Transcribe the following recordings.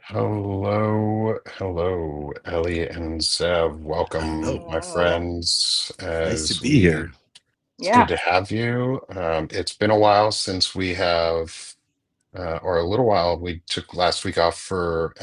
Hello, Ellie and Zev. Welcome, Hello. my Hello. friends. Nice to As be we, here. it's good Yeah. to have you. It's been a while since we have or a little while. We took last week off for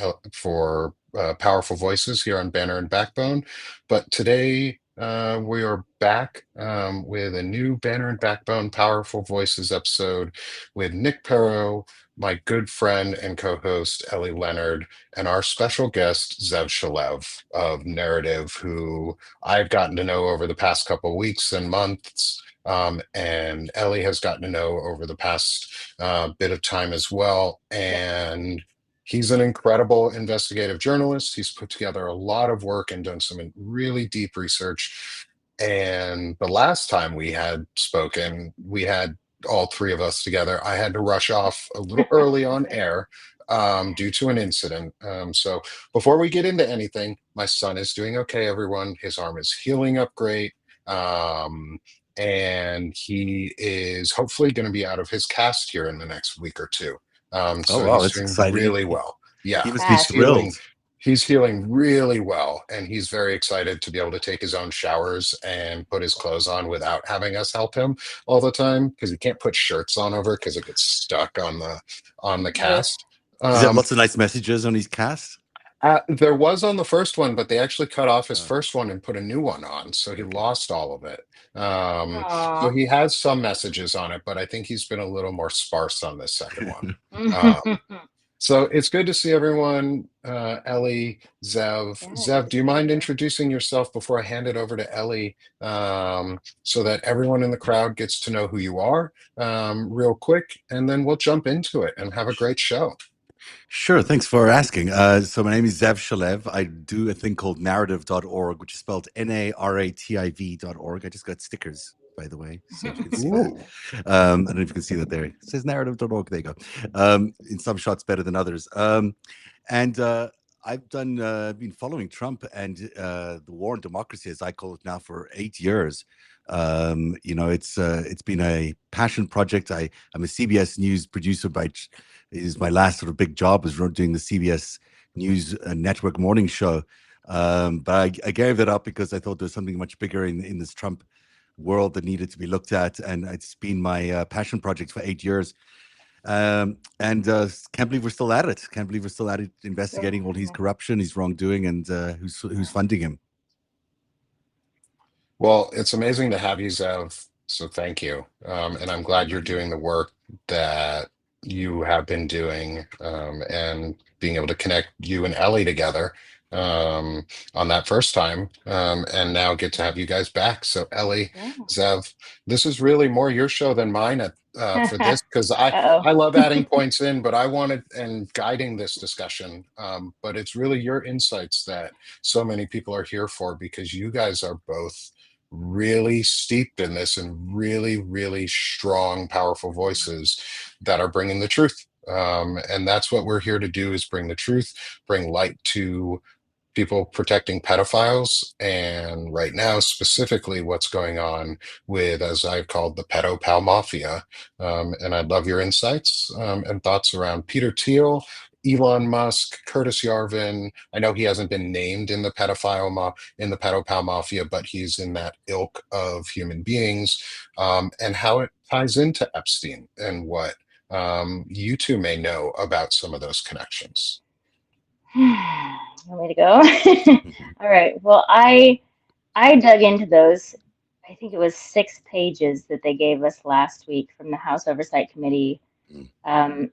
Powerful Voices here on Banner and Backbone, but today we are back with a new Banner and Backbone Powerful Voices episode with Nick Perro, my good friend and co-host Ellie Leonard, and our special guest Zev Shalev of Narrative, who I've gotten to know over the past couple weeks and months. And Ellie has gotten to know over the past bit of time as well. Yep. And he's an incredible investigative journalist. He's put together a lot of work and done some really deep research. And the last time we had spoken, we had all three of us together. I had to rush off a little early on air due to an incident. So before we get into anything, my son is doing okay, everyone. His arm is healing up great. Um, and he is hopefully going to be out of his cast here in the next week or two. Oh, So wow, he's that's doing exciting. really well. Yeah, He must be he's Fast. healing. thrilled. He's healing really well, and he's very excited to be able to take his own showers and put his clothes on without having us help him all the time because he can't put shirts on over because it gets stuck on the Ugh. cast. Does he have Um, lots of nice messages on his cast? there was on the first one, but they actually cut off his Oh, first one and put a new one on, so he okay. lost all of it. So Aw. he has some messages on it, but I think he's been a little more sparse on this second one. So it's good to see everyone. Ellie, Zev. Yeah, good Zev, to do you see you mind too. introducing yourself before I hand it over to Ellie, so that everyone in the crowd gets to know who you are, real quick, and then we'll jump into it and have a great show. Sure, thanks for asking. So my name is Zev Shalev. I do a thing called narrative.org, which is spelled NARATIV.org. I just got stickers, by the way, so if you can see that. Ooh. I don't know if you can see that there. It says narrative.org. There you go. In some shots better than others. And I've been following Trump and the war on democracy, as I call it now, for 8 years. It's been a passion project. I'm a CBS News producer by it is my last sort of big job is doing the CBS News Network morning show. But I gave that up because I thought there was something much bigger in this Trump world that needed to be looked at, and it's been my passion project for 8 years. And can't believe we're still at it. Can't believe we're still at it, investigating all his corruption, his wrongdoing, and who's funding him. Well, it's amazing to have you, Zev. So thank you. And I'm glad you're doing the work that you have been doing, and being able to connect you and Ellie together on that first time, and now get to have you guys back. So Ellie, Yeah. Zev, this is really more your show than mine for this because I Uh-oh. I love adding points in, but I wanted and guiding this discussion. But it's really your insights that so many people are here for because you guys are both really steeped in this and really, really strong, powerful voices that are bringing the truth. And that's what we're here to do is bring the truth, bring light to people protecting pedophiles. And right now, specifically what's going on with, as I've called the pedopal mafia. And I'd love your insights and thoughts around Peter Thiel, Elon Musk, Curtis Yarvin. I know he hasn't been named in the in the pedopal mafia, but he's in that ilk of human beings, and how it ties into Epstein and what you two may know about some of those connections. You want me to go? All right. Well, I dug into those. I think it was 6 pages that they gave us last week from the House Oversight Committee. Um,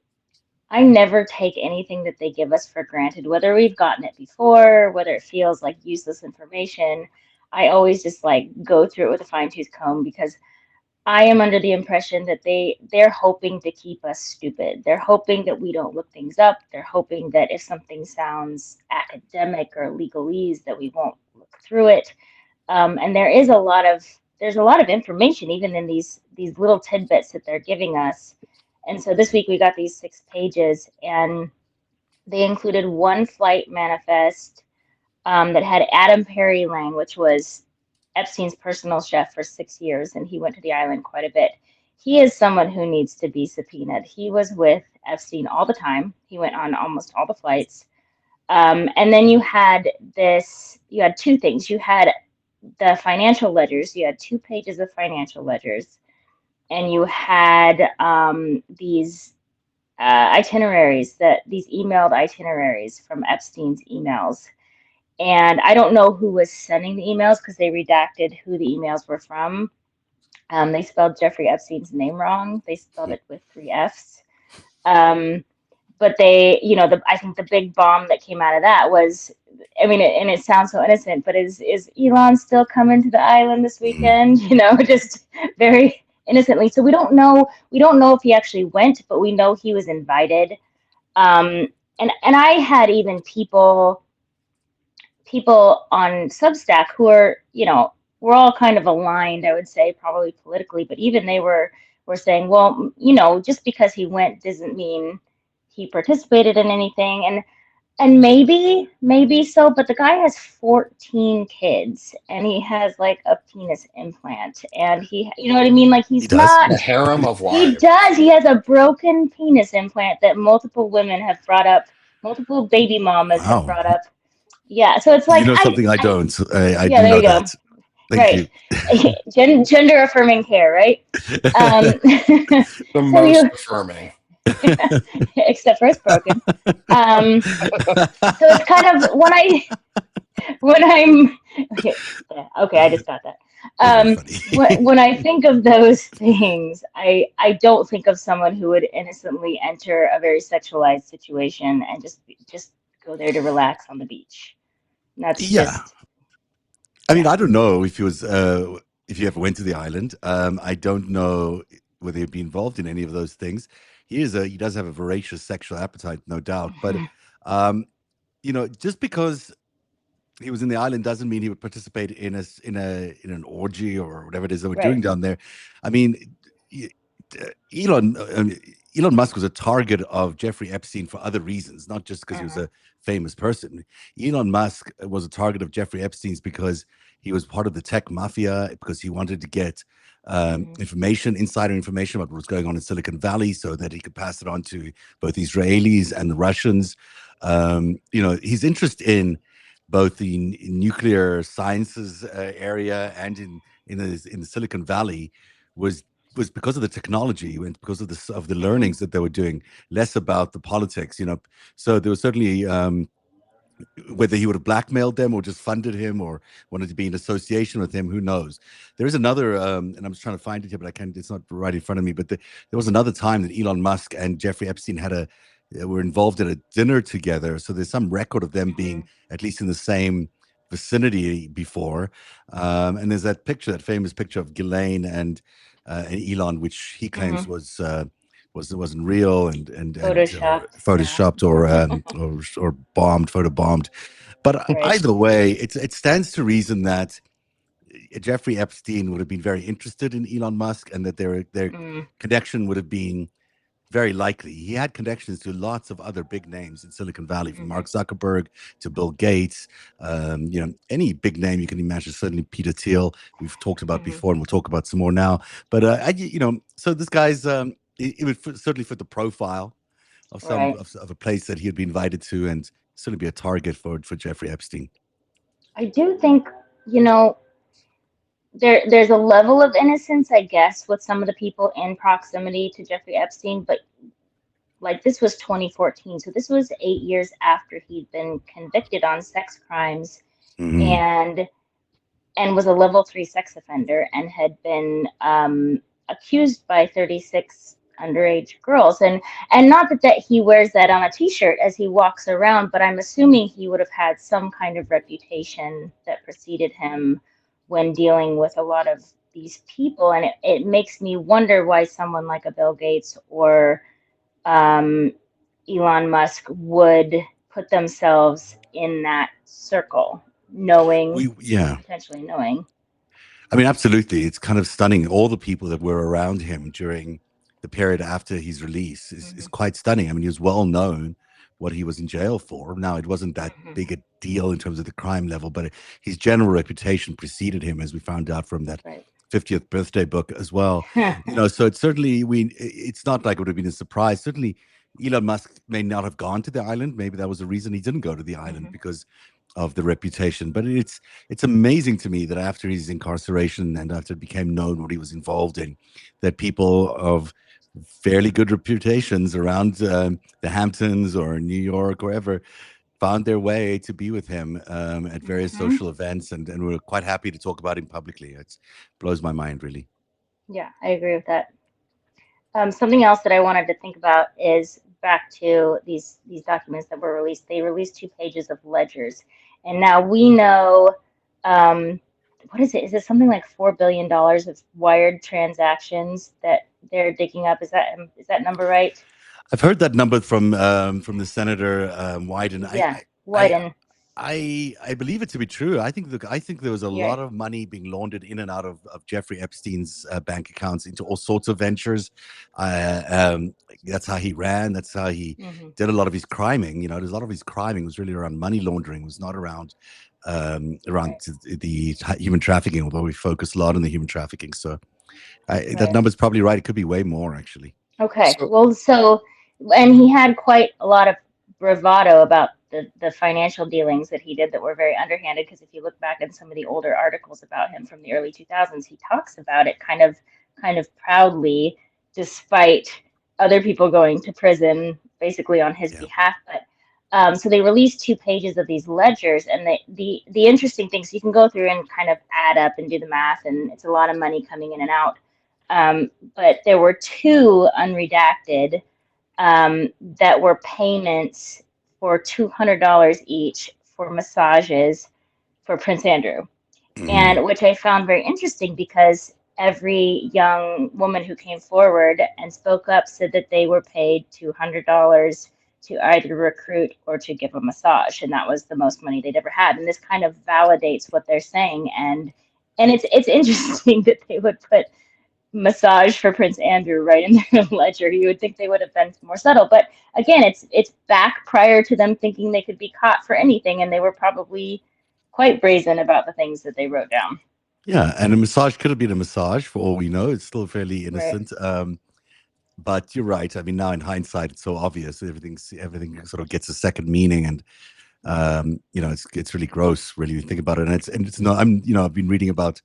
I never take anything that they give us for granted, whether we've gotten it before, whether it feels like useless information. I always just like go through it with a fine-tooth comb because I am under the impression that they're hoping to keep us stupid. They're hoping that we don't look things up. They're hoping that if something sounds academic or legalese, that we won't look through it. And there's a lot of information even in these little tidbits that they're giving us. And so this week we got these 6 pages, and they included one flight manifest that had Adam Perry Lang, which was Epstein's personal chef for 6 years, and he went to the island quite a bit. He is someone who needs to be subpoenaed. He was with Epstein all the time. He went on almost all the flights. And then you had two things. You had the financial ledgers. You had 2 pages of financial ledgers, and you had these itineraries, these emailed itineraries from Epstein's emails. And I don't know who was sending the emails because they redacted who the emails were from. They spelled Jeffrey Epstein's name wrong. They spelled it with 3 F's. But they, I think the big bomb that came out of that was, I mean, and it sounds so innocent, but is Elon still coming to the island this weekend? Just very innocently. So we don't know if he actually went, but we know he was invited. And I had even people on Substack who are, we're all kind of aligned, I would say, probably politically, but even they were saying, well, just because he went doesn't mean he participated in anything. And maybe so, but the guy has 14 kids and he has like a penis implant and you know what I mean? Like He does. A harem of he wives. does. He has a broken penis implant that multiple women have brought up, multiple baby mamas have Wow. brought up. Yeah, so it's like something I don't. I yeah, do there know you go. that. Thank you. Gender affirming care, right? The So most affirming. except for it's broken. So it's kind of when I'm okay, I just got that. When I think of those things, I don't think of someone who would innocently enter a very sexualized situation and just go there to relax on the beach. That's just. I mean, I don't know if he was, if you ever went to the island. I don't know whether he'd be involved in any of those things. He does have a voracious sexual appetite, no doubt. But, just because he was in the island doesn't mean he would participate in an orgy or whatever it is that we're doing down there. I mean, Elon Musk was a target of Jeffrey Epstein for other reasons, not just because he was a famous person. Elon Musk was a target of Jeffrey Epstein's because he was part of the tech mafia, because he wanted to get insider information about what was going on in Silicon Valley so that he could pass it on to both Israelis and the Russians. His interest in both the nuclear sciences area and in the Silicon Valley was because of the technology and because of the learnings that they were doing, less about the politics. So there was certainly whether he would have blackmailed them or just funded him or wanted to be in association with him, who knows? There is another, and I'm just trying to find it here, but I can't. It's not right in front of me. But there was another time that Elon Musk and Jeffrey Epstein were involved in a dinner together. So there's some record of them being at least in the same vicinity before. And there's that famous picture of Ghislaine and Elon, which he claims wasn't real and photoshopped or photobombed. But either way, it stands to reason that Jeffrey Epstein would have been very interested in Elon Musk and that their connection would have been very likely. He had connections to lots of other big names in Silicon Valley, from Mark Zuckerberg to Bill Gates. Any big name you can imagine. Certainly Peter Thiel, we've talked about before, and we'll talk about some more now. But so this guy's it would certainly fit the profile of of a place that he had been invited to, and certainly be a target for Jeffrey Epstein. I do think there's a level of innocence, I guess, with some of the people in proximity to Jeffrey Epstein, but like this was 2014, so this was 8 years after he'd been convicted on sex crimes and was a level 3 sex offender and had been accused by 36 underage girls. And not that he wears that on a t-shirt as he walks around, but I'm assuming he would have had some kind of reputation that preceded him when dealing with a lot of these people. And it makes me wonder why someone like a Bill Gates or Elon Musk would put themselves in that circle, potentially knowing. I mean, absolutely. It's kind of stunning. All the people that were around him during the period after his release is quite stunning. I mean, he was well known what he was in jail for. Now, it wasn't that big a deal in terms of the crime level, but his general reputation preceded him, as we found out from that 50th birthday book as well. So it's certainly, it's not like it would have been a surprise. Certainly, Elon Musk may not have gone to the island. Maybe that was the reason he didn't go to the island, because of the reputation. But it's amazing to me that after his incarceration and after it became known what he was involved in, that people of fairly good reputations around the Hamptons or New York, wherever, found their way to be with him at various social events, and we're quite happy to talk about him publicly. It blows my mind, really. Yeah, I agree with that. Something else that I wanted to think about is back to these documents that were released. They released 2 pages of ledgers, and now we know, what is it? Is it something like $4 billion of wired transactions that they're digging up? Is that number right? I've heard that number from the senator Wyden. Yeah, I Wyden. I believe it to be true. I think there was a Yeah. lot of money being laundered in and out of Jeffrey Epstein's bank accounts into all sorts of ventures. That's how he ran. That's how he did a lot of his criming. There's a lot of his criming was really around money laundering. It was not around Right. the human trafficking. Although we focus a lot on the human trafficking, so that Right. number's probably right. It could be way more, actually. Okay. So Well, and he had quite a lot of bravado about the financial dealings that he did that were very underhanded. Because if you look back at some of the older articles about him from the early 2000s, he talks about it kind of proudly, despite other people going to prison basically on his Yeah. behalf. But so they released 2 pages of these ledgers, and the interesting things you can go through and kind of add up and do the math, and it's a lot of money coming in and out. But there were 2 unredacted that were payments for $200 each for massages for Prince Andrew, Mhm. and which I found very interesting because every young woman who came forward and spoke up said that they were paid $200 to either recruit or to give a massage, and that was the most money they'd ever had. And this kind of validates what they're saying, and it's interesting that they would put massage for Prince Andrew right in their ledger. You would think they would have been more subtle, but again, it's back prior to them thinking they could be caught for anything, and they were probably quite brazen about the things that they wrote down. Yeah, and a massage could have been a massage for all we know. It's still fairly Right. innocent. But you're right. I mean, now in hindsight, it's so obvious. Everything sort of gets a second meaning, and it's really gross, really, when you think about it. And it's no, I've been reading about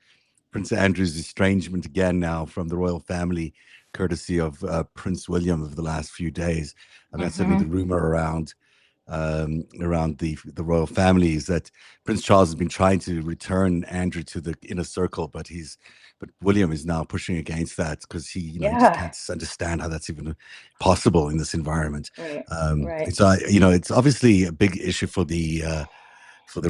Prince Andrew's estrangement again now from the royal family, courtesy of Prince William over the last few days. I mean, that's certainly the rumor around the royal family is that Prince Charles has been trying to return Andrew to the inner circle, but William is now pushing against that because he just Yeah. can't understand how that's even possible in this environment. Right. Right. It's obviously a big issue for the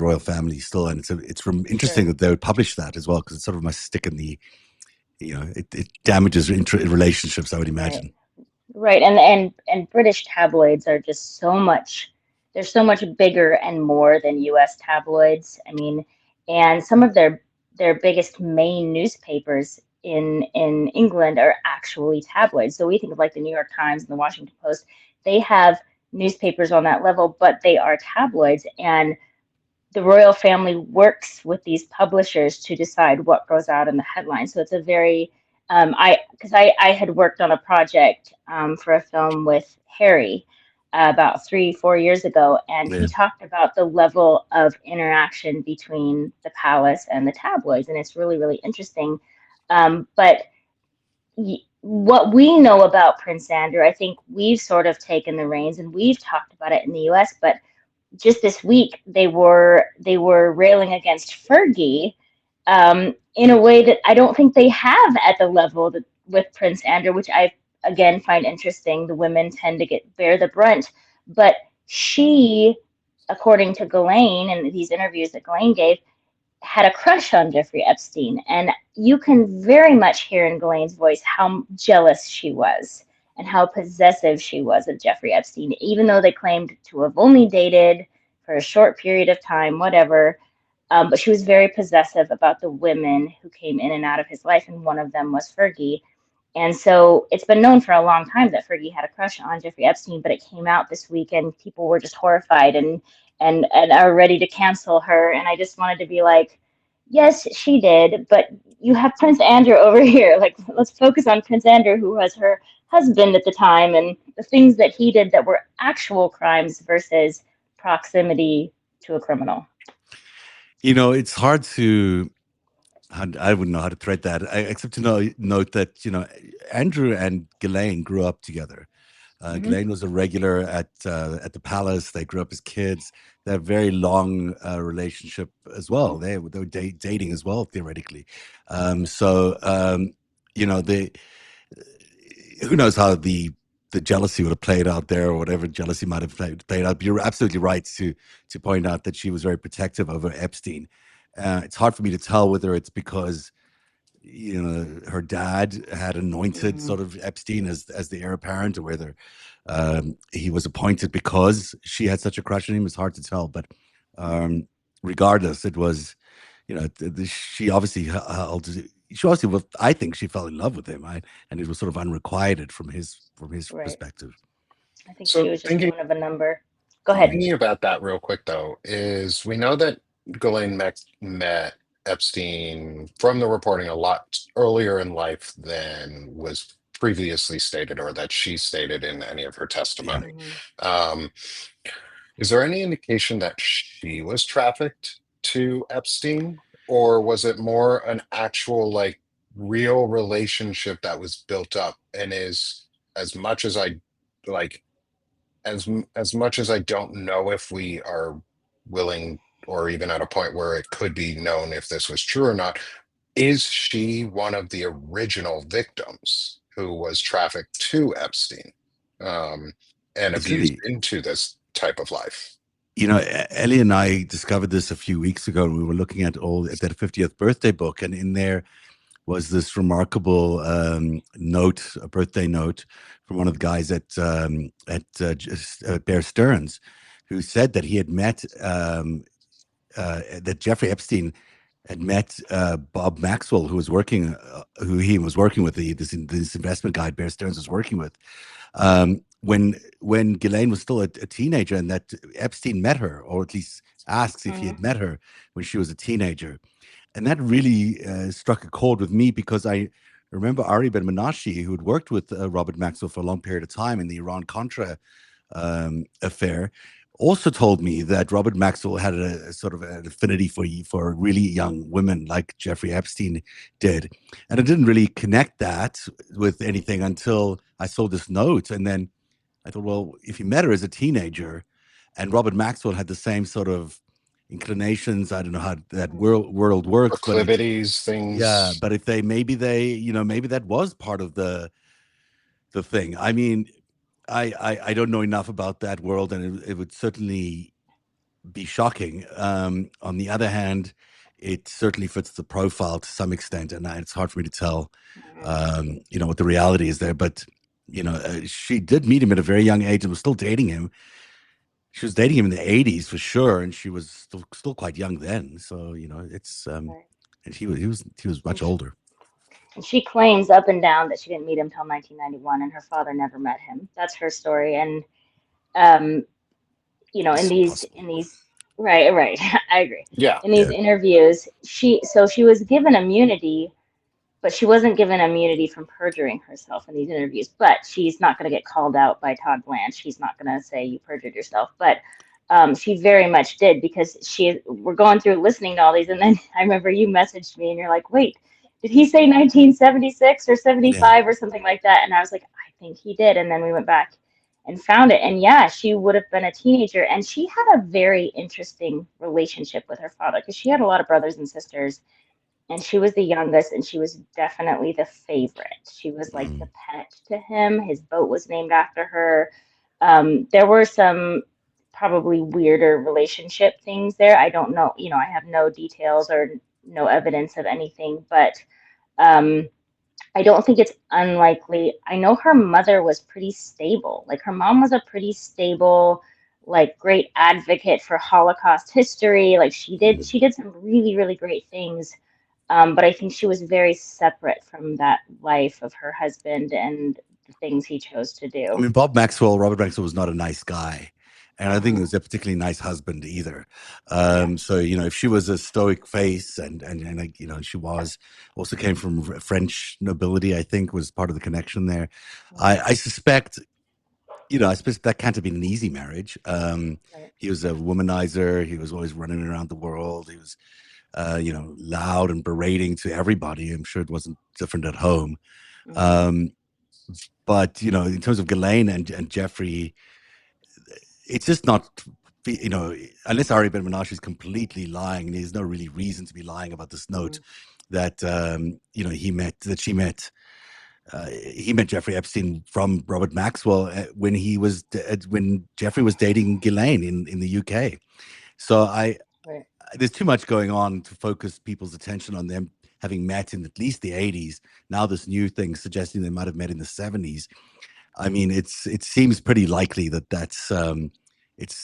royal family still, and interesting Sure. that they would publish that as well, because it sort of must stick in the it damages relationships, I would Right. imagine. Right. And British tabloids are just they're so much bigger and more than US tabloids. I mean, and some of their biggest main newspapers in England are actually tabloids. So we think of like the New York Times and the Washington Post. They have newspapers on that level, but they are tabloids. And the royal family works with these publishers to decide what goes out in the headline. So it's a very, I had worked on a project for a film with Harry about 3, 4 years ago, and he Yeah. talked about the level of interaction between the palace and the tabloids, and it's really, really interesting. But what we know about Prince Andrew, I think we've sort of taken the reins and we've talked about it in the US, but just this week they were railing against Fergie in a way that I don't think they have at the level that with Prince Andrew, which I again find interesting. The women tend to bear the brunt, but she, according to Ghislaine and these interviews that Ghislaine gave, had a crush on Jeffrey Epstein, and you can very much hear in Ghislaine's voice how jealous she was and how possessive she was of Jeffrey Epstein, even though they claimed to have only dated for a short period of time, whatever. But she was very possessive about the women who came in and out of his life, and one of them was Fergie. And so it's been known for a long time that Fergie had a crush on Jeffrey Epstein, but it came out this week and people were just horrified and are ready to cancel her. And I just wanted to be like, yes, she did, but you have Prince Andrew over here. Like, let's focus on Prince Andrew, who was her husband at the time and the things that he did that were actual crimes versus proximity to a criminal. It's hard to. I wouldn't know how to thread that, except to note that Andrew and Ghislaine grew up together. Ghislaine was a regular at the Palace. They grew up as kids. They had a very long relationship as well. They were dating as well, theoretically. They who knows how the jealousy would have played out there, or whatever jealousy might have played out. But you're absolutely right to point out that she was very protective over Epstein. It's hard for me to tell whether it's because her dad had anointed sort of Epstein as the heir apparent, or whether he was appointed because she had such a crush on him. It's hard to tell, but regardless, it was she obviously held. She obviously, I think she fell in love with him, and it was sort of unrequited from his Right. perspective. I think she was just thinking one of a number. Go ahead. thinking about that real quick though, is we know that Ghislaine met Epstein from the reporting a lot earlier in life than was previously stated or that she stated in any of her Yeah. testimony. Um, is there any indication that she was trafficked to Epstein, or was it more an actual, like, real relationship that was built up and is, as much as I like, as much as I don't know if we are willing or even at a point where it could be known if this was true or not, is she one of the original victims who was trafficked to Epstein, um, and It's abused really, into this type of life? Ellie and I discovered this a few weeks ago, and we were looking at that 50th birthday book, and in there was this remarkable note, a birthday note from one of the guys at Bear Stearns, who said that he had met that Jeffrey Epstein had met Bob Maxwell, who he was working with, this investment guy Bear Stearns was working with, when Ghislaine was still a teenager, and that Epstein met her, or at least asks if he had met her when she was a teenager. And that really struck a chord with me, because I remember Ari Ben Menashe, who had worked with Robert Maxwell for a long period of time in the Iran-Contra affair, also told me that Robert Maxwell had a sort of an affinity for really young women like Jeffrey Epstein did. And I didn't really connect that with anything until I saw this note. And then I thought, well, if he met her as a teenager, and Robert Maxwell had the same sort of inclinations, I don't know how that world works, Proclivities, things. but if maybe that was part of the thing. I mean, I don't know enough about that world, and it would certainly be shocking. On the other hand, it certainly fits the profile to some extent, and it's hard for me to tell, what the reality is there. But she did meet him at a very young age and was still dating him. She was dating him in the 80s for sure, and she was still quite young then. So it's Right. and he was much older. And she claims up and down that she didn't meet him till 1991, and her father never met him. That's her story. And um, It's in these, right, I agree. Yeah. In these interviews, she was given immunity, but she wasn't given immunity from perjuring herself in these interviews. But she's not going to get called out by Todd Blanche. He's not going to say you perjured yourself. But she very much did, because we're going through listening to all these, and then I remember you messaged me and you're like, wait, did he say 1976 or Yeah. 75 or something like that? And I was like, I think he did. And then we went back and found it. And yeah, she would have been a teenager, and she had a very interesting relationship with her father, because she had a lot of brothers and sisters, and she was the youngest, and she was definitely the favorite. She was like the pet to him. His boat was named after her. There were some probably weirder relationship things there. I don't know, I have no details or no evidence of anything, but um, I don't think it's unlikely. I know her mother was pretty stable. Like, her mom was a pretty stable, like, great advocate for Holocaust history. Like, she did some really, really great things. But I think she was very separate from that life of her husband and the things he chose to I do. mean, Robert Maxwell was not a nice guy. and I think he was a particularly nice husband either. Yeah. So if she was a stoic face, and she was also came from French nobility, I think was part of the connection there. I suspect. I suppose that can't have been an easy marriage. Right. He was a womanizer. He was always running around the world. He was, loud and berating to everybody. I'm sure it wasn't different at home. Um, but in terms of Ghislaine and Jeffrey, it's just not. Unless Ari Ben Menashe is completely lying, and there's no really reason to be lying about this note that she met. He met Jeffrey Epstein from Robert Maxwell when Jeffrey was dating Ghislaine in the UK. So Right. there's too much going on to focus people's attention on them having met in at least the 80s. Now this new thing suggesting they might have met in the 70s. I mean, it seems pretty likely that's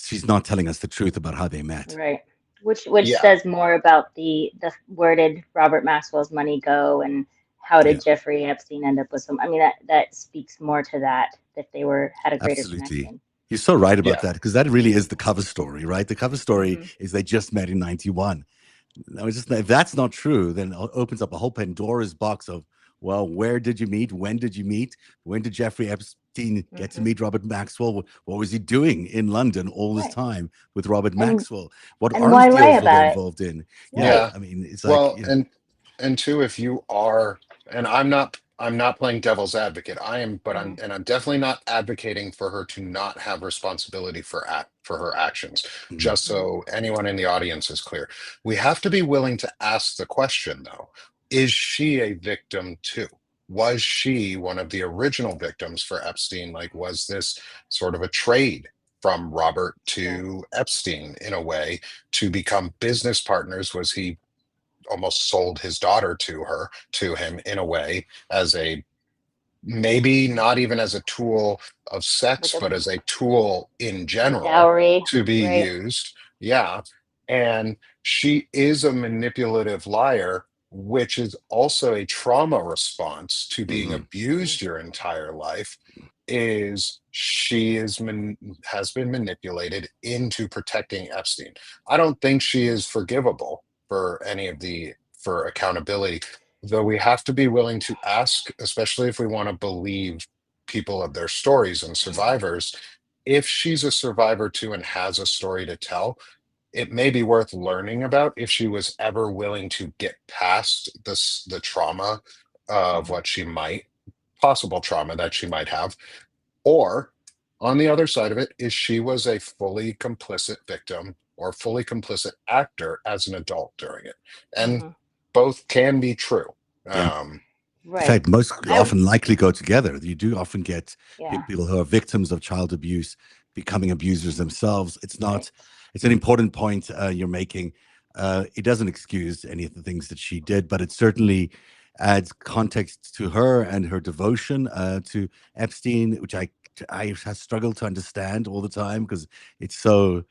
she's not telling us the truth about how they met. Right. Which Yeah. says more about the where did Robert Maxwell's money go, and how Yeah. did Jeffrey Epstein end up with some? I mean, that speaks more to that they had a greater Absolutely. connection. You're so right about Yeah. that, because that really is the cover story, right? The cover story is they just met in 91. Now, if that's not true, then it opens up a whole Pandora's box of, well, where did you meet? When did you meet? When did Jeffrey Epstein get to meet Robert Maxwell? What was he doing in London all this Right. time with Robert And Maxwell? What why arms lie deals were they about it? involved in? Yeah, Right. Yeah. I mean, it's like, Well, and two, if you are, and I'm not playing devil's advocate. I am, but I'm definitely not advocating for her to not have responsibility for her actions. Just so anyone in the audience is clear, we have to be willing to ask the question though, is she a victim too? Was she one of the original victims for Epstein? Like, was this sort of a trade from Robert Right. to Epstein in a way to become business partners? Was he almost sold his daughter to him in a way, as a, maybe not even as a tool of Like sex, but as a tool in a general dowry. to be Right. used? Yeah. And she is a manipulative liar, which is also a trauma response to being abused your entire life. Is she has been manipulated into protecting Epstein. I don't think she is forgivable for any of for accountability, though we have to be willing to ask, especially if we want to believe people of their stories and survivors. If she's a survivor too and has a story to tell, it may be worth learning about if she was ever willing to get past the trauma of what she might, possible trauma that she might have, or on the other side of it, is she was a fully complicit victim or fully complicit actor as an adult during it. And both can be true. yeah. Um, In Right. fact, most I often likely go together. You do often get Yeah. people who are victims of child abuse becoming abusers themselves. Right. It's an important point you're making. It doesn't excuse any of the things that she did, but it certainly adds context to her and her devotion to Epstein, which I have struggled to understand all the time, because it's so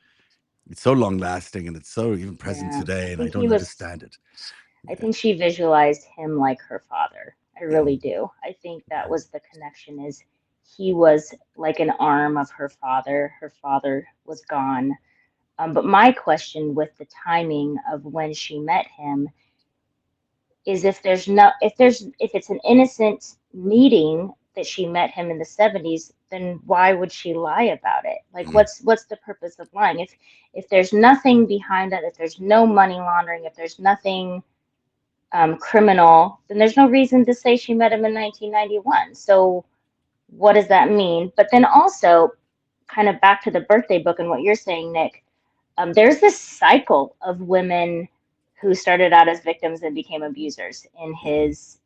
long lasting and it's so even present Yeah. today, and I don't understand it. I think she visualized him like her father. I really do. I think that was the connection, is he was like an arm of her father. Her father was gone. But my question with the timing of when she met him is, if it's an innocent meeting that she met him in the 70s, then why would she lie about it? Like, what's the purpose of lying? If there's nothing behind that, if there's no money laundering, if there's nothing criminal, then there's no reason to say she met him in 1991. So what does that mean? But then also, kind of back to the birthday book and what you're saying, Nick, there's this cycle of women who started out as victims and became abusers in his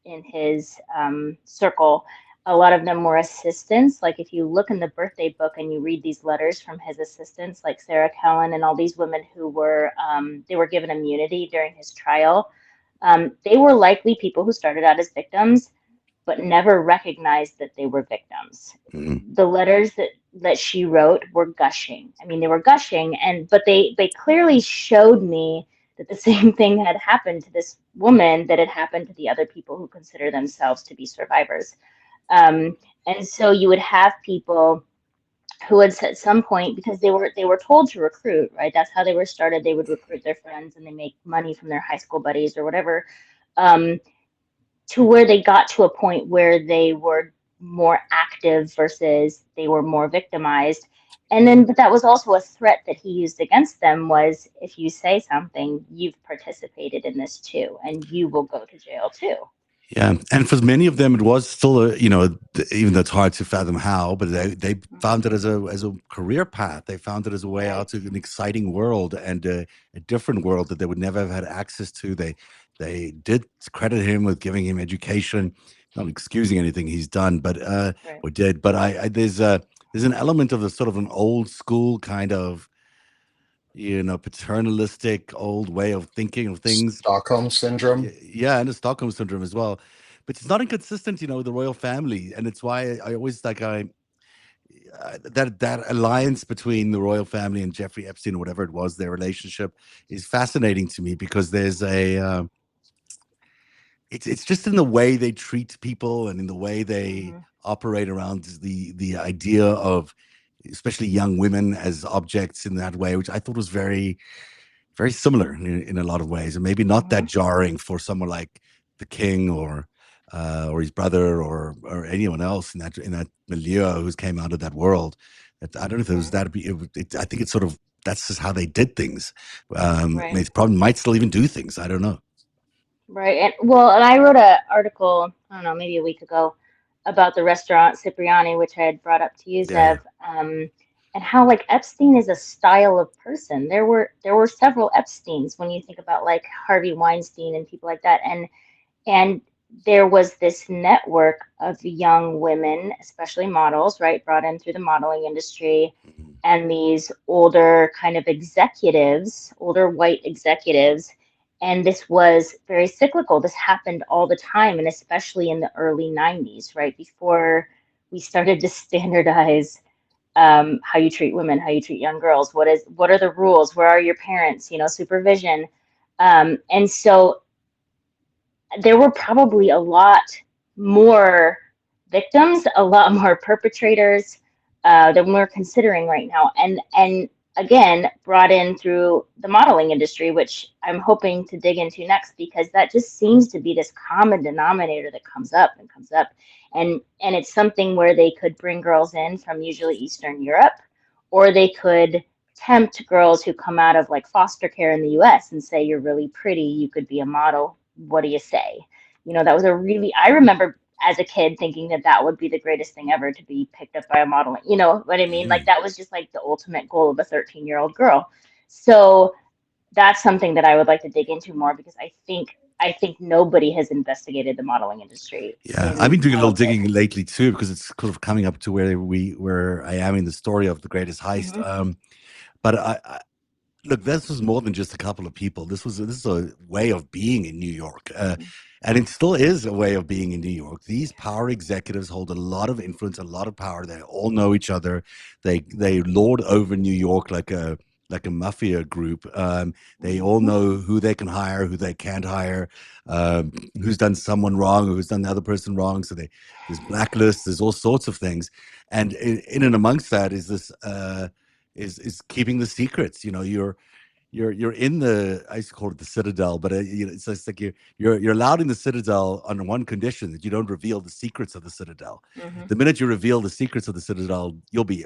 circle. A lot of them were assistants. Like, if you look in the birthday book and you read these letters from his assistants, like Sarah Kellen and all these women who were they were given immunity during his trial. They were likely people who started out as victims but never recognized that they were victims. The letters that she wrote were gushing. I mean, they were gushing, but they clearly showed me that the same thing had happened to this woman that had happened to the other people who consider themselves to be survivors. And so you would have people who had at some point, because they were told to recruit, right? That's how they were started. They would recruit their friends and they make money from their high school buddies or whatever, um, to where they got to a point where they were more active versus they were more victimized. And then, but that was also a threat that he used against them was, if you say something, you've participated in this too, and you will go to jail too. Yeah, and for many of them, it was still even though it's hard to fathom how, but they found it as a career path. They found it as a way out to an exciting world and a different world that they would never have had access to. They did credit him with giving him education, not excusing anything he's done, but or did. But there's an element of the sort of an old school kind of paternalistic old way of thinking of things. Stockholm syndrome. Yeah, and the Stockholm syndrome as well. But it's not inconsistent, with the royal family, and it's why I always that alliance between the royal family and Jeffrey Epstein or whatever it was, their relationship is fascinating to me because there's it's just in the way they treat people and in the way they operate around the idea of especially young women as objects in that way, which I thought was very very similar in a lot of ways, and maybe not that jarring for someone like the king or his brother or anyone else in that milieu who's came out of that world. I don't know if it was that. I think it's sort of that's just how they did things. They probably might still even do things. I don't know. Right. And I wrote an article, I don't know, maybe a week ago about the restaurant Cipriani, which I had brought up to you, Zev, and how like Epstein is a style of person. There were several Epsteins when you think about like Harvey Weinstein and people like that. And there was this network of young women, especially models, right, brought in through the modeling industry, and these older kind of executives, older white executives. And this was very cyclical. This happened all the time, and especially in the early 90s, right, before we started to standardize how you treat women, how you treat young girls. What are the rules? Where are your parents? Supervision. And so there were probably a lot more victims, a lot more perpetrators than we're considering right now. And again, brought in through the modeling industry, which I'm hoping to dig into next, because that just seems to be this common denominator that comes up and comes up. And it's something where they could bring girls in from usually Eastern Europe, or they could tempt girls who come out of like foster care in the US and say, you're really pretty, you could be a model. What do you say? That was I remember as a kid thinking that would be the greatest thing ever, to be picked up by a model. You know what I mean? Like that was just like the ultimate goal of a 13-year-old girl. So that's something that I would like to dig into more, because I think nobody has investigated the modeling industry. Yeah, I've been doing a little digging lately too, because it's kind of coming up to where I am in the story of the greatest heist. But look, this was more than just a couple of people. This is a way of being in New York, and it still is a way of being in New York. These power executives hold a lot of influence, a lot of power. They all know each other. They lord over New York like a mafia group. They all know who they can hire, who they can't hire, who's done someone wrong, or who's done the other person wrong. So there's blacklists, there's all sorts of things, and in and amongst that is this. Is keeping the secrets. You're in the, I used to call it the Citadel, but it's just like you're allowed in the Citadel on one condition, that you don't reveal the secrets of the Citadel. The minute you reveal the secrets of the Citadel, you'll be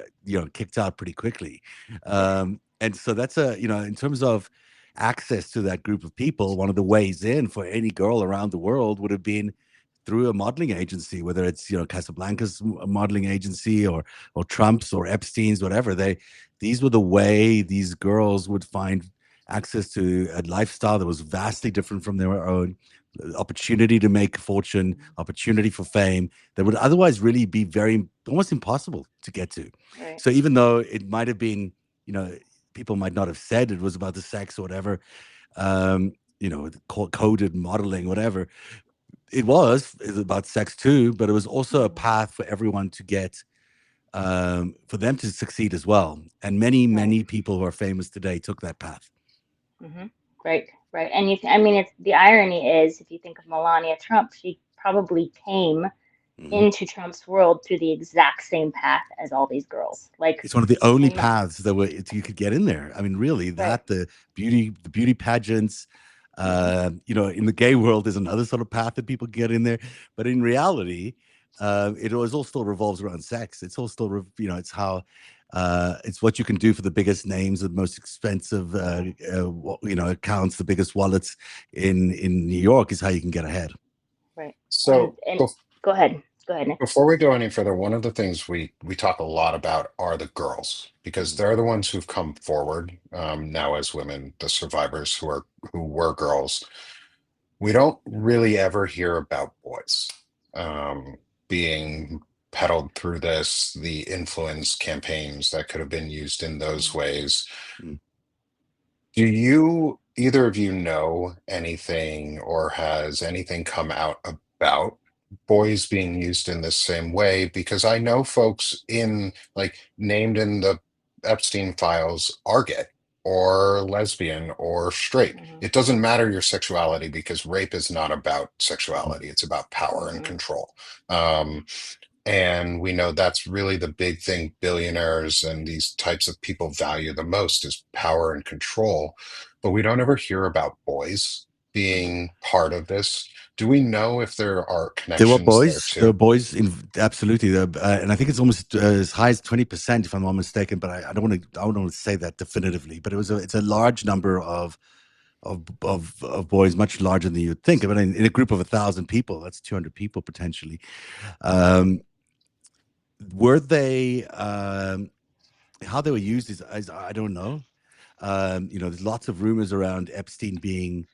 kicked out pretty quickly. And so that's in terms of access to that group of people, one of the ways in for any girl around the world would have been through a modeling agency, whether it's Casablanca's modeling agency or Trump's or Epstein's, whatever. These were the way these girls would find access to a lifestyle that was vastly different from their own, opportunity to make a fortune, opportunity for fame that would otherwise really be almost impossible to get to. Right. So even though it might have been, people might not have said it was about the sex or whatever, coded modeling, whatever. It was about sex too, but it was also a path for everyone to get, for them to succeed as well. And many people who are famous today took that path. Right. And it's the irony is, if you think of Melania Trump, she probably came into Trump's world through the exact same path as all these girls. Like, It's one of the only I'm not, paths that you could get in there. I mean, really, right. that the beauty pageants, in the gay world, there's another sort of path that people get in there. But in reality, it always all still revolves around sex. It's all still, it's how, it's what you can do for the biggest names, the most expensive, accounts, the biggest wallets in New York is how you can get ahead. Right. So And go ahead. Go ahead, Nick. before we go any further, one of the things we talk a lot about are the girls because they're the ones who've come forward now as women, the survivors who were girls. We don't really ever hear about boys um, being peddled through this, the influence campaigns that could have been used in those ways. Mm. Do you, either of you, know anything or has anything come out about boys being used in this same way? Because I know folks in, like, named in the Epstein files are gay or lesbian or straight. It doesn't matter your sexuality because rape is not about sexuality, it's about power and control. Um, and we know that's really the big thing billionaires and these types of people value the most is power and control. But we don't ever hear about boys being part of this. Do we know if there are There were connections there boys. There were too? boys in absolutely, and I think it's almost as high as 20%, if I'm not mistaken. But I don't want to. I don't want to say that definitively. But it's a large number of boys, much larger than you'd think. I mean, in a group of 1,000 people, that's 200 people potentially. Were they how they were used is I don't know. There's lots of rumors around Epstein being